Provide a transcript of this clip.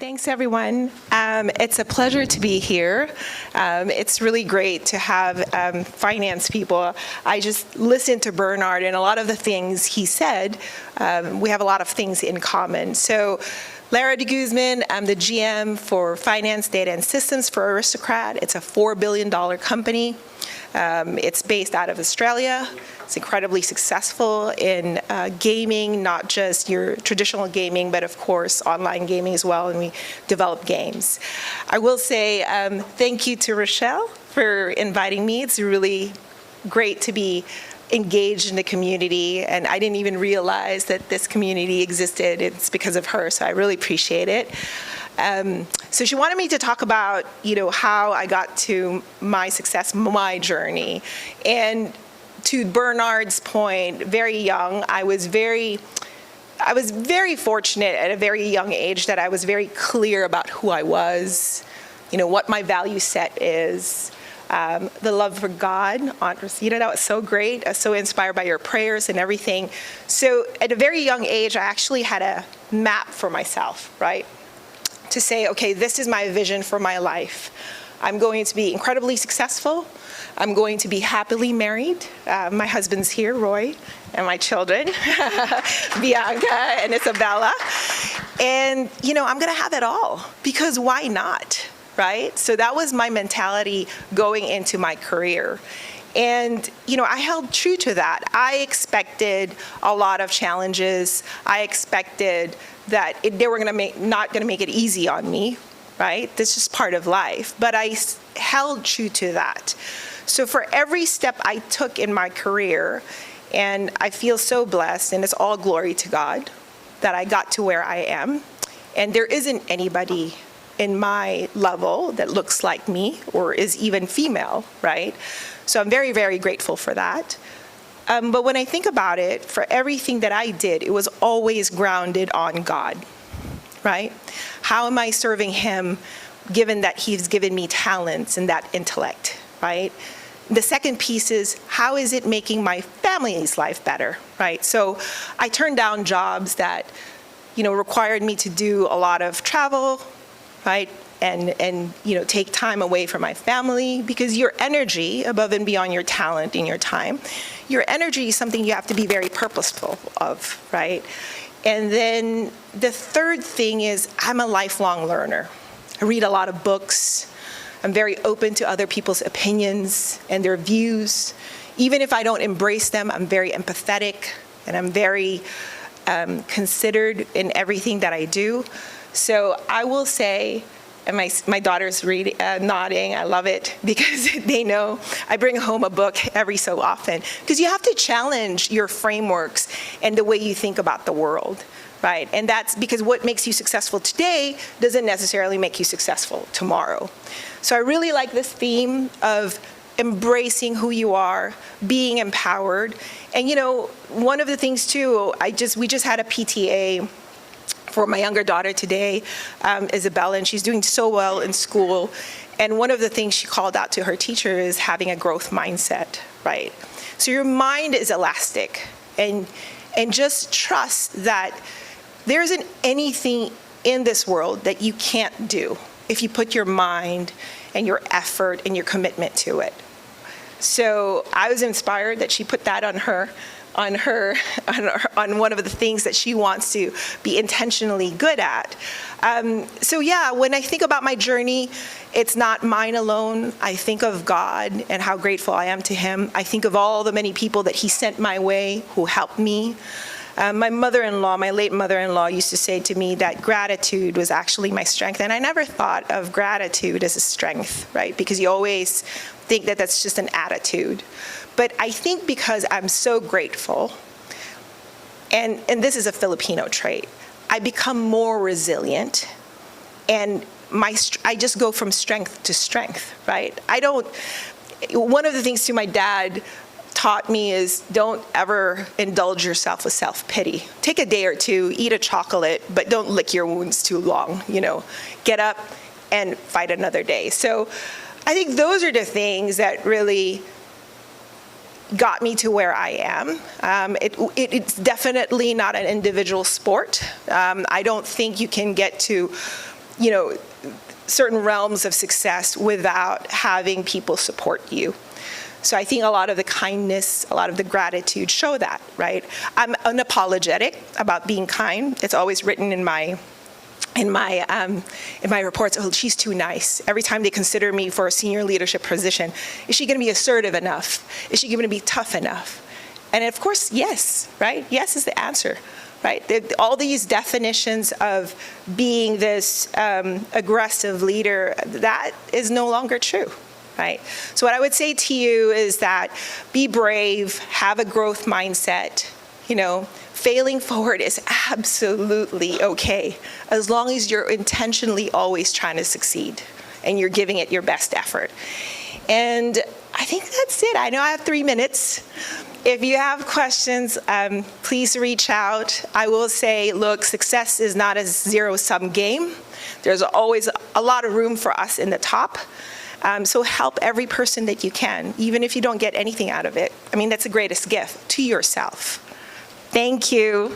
Thanks, everyone. It's a pleasure to be here. It's really great to have finance people. I just listened to Bernard, and a lot of the things he said, we have a lot of things in common. So, Lara Deguzman, I'm the GM for Finance, Data, and Systems for Aristocrat. It's a $4 billion company. It's based out of Australia. It's incredibly successful in gaming, not just your traditional gaming, but of course online gaming as well, and we develop games. I will say thank you to Rochelle for inviting me. It's really great to be engaged in the community, and I didn't even realize that this community existed. It's because of her, so I really appreciate it. So she wanted me to talk about, how I got to my success, my journey. And to Bernard's point, very young, I was very fortunate at a very young age that I was very clear about who I was, what my value set is. The love for God, Aunt Rosita, that was so great. I was so inspired by your prayers and everything. So at a very young age, I actually had a map for myself, right? To say, okay, this is my vision for my life. I'm going to be incredibly successful. I'm going to be happily married. My husband's here, Roy, and my children, Bianca and Isabella. And, I'm going to have it all, because why not, right? So that was my mentality going into my career. And, I held true to that. I expected a lot of challenges. I expected that they were not going to make it easy on me, right? This is part of life. But I held true to that. So for every step I took in my career, and I feel so blessed, and it's all glory to God, that I got to where I am. And there isn't anybody in my level that looks like me or is even female, right? So I'm very, very grateful for that. But when I think about it, for everything that I did, it was always grounded on God, right? How am I serving Him, given that He's given me talents and that intellect, right? The second piece is, how is it making my family's life better, right? So I turned down jobs that, required me to do a lot of travel, right? And take time away from my family, because your energy, above and beyond your talent and your time, your energy is something you have to be very purposeful of, right? And then the third thing is, I'm a lifelong learner. I read a lot of books. I'm very open to other people's opinions and their views. Even if I don't embrace them, I'm very empathetic, and I'm very considered in everything that I do. So I will say, and my daughter's nodding, I love it, because they know I bring home a book every so often. Because you have to challenge your frameworks and the way you think about the world, right? And that's because what makes you successful today doesn't necessarily make you successful tomorrow. So I really like this theme of embracing who you are, being empowered. And one of the things too, we just had a PTA for my younger daughter today, Isabella, and she's doing so well in school. And one of the things she called out to her teacher is having a growth mindset, right? So your mind is elastic, and just trust that there isn't anything in this world that you can't do if you put your mind and your effort and your commitment to it. So I was inspired that she put that on one of the things that she wants to be intentionally good at. So yeah, when I think about my journey, it's not mine alone. I think of God and how grateful I am to Him. I think of all the many people that He sent my way who helped me. My mother-in-law, my late mother-in-law, used to say to me that gratitude was actually my strength. And I never thought of gratitude as a strength, right? Because you always think that that's just an attitude. But I think because I'm so grateful, and this is a Filipino trait, I become more resilient, and I just go from strength to strength, right? One of the things my dad taught me is, don't ever indulge yourself with self-pity. Take a day or two, eat a chocolate, but don't lick your wounds too long, Get up and fight another day. So I think those are the things that really got me to where I am. It's definitely not an individual sport. I don't think you can get to certain realms of success without having people support you. So I think a lot of the kindness, a lot of the gratitude show that, right? I'm unapologetic about being kind. It's always written in my reports, oh, she's too nice. Every time they consider me for a senior leadership position, is she going to be assertive enough? Is she going to be tough enough? And of course, yes, right? Yes is the answer, right? All these definitions of being this aggressive leader, that is no longer true, right? So what I would say to you is that be brave, have a growth mindset, failing forward is absolutely okay, as long as you're intentionally always trying to succeed and you're giving it your best effort. And I think that's it. I know I have 3 minutes. If you have questions, please reach out. I will say, look, success is not a zero-sum game. There's always a lot of room for us in the top. So help every person that you can, even if you don't get anything out of it. I mean, that's the greatest gift to yourself. Thank you.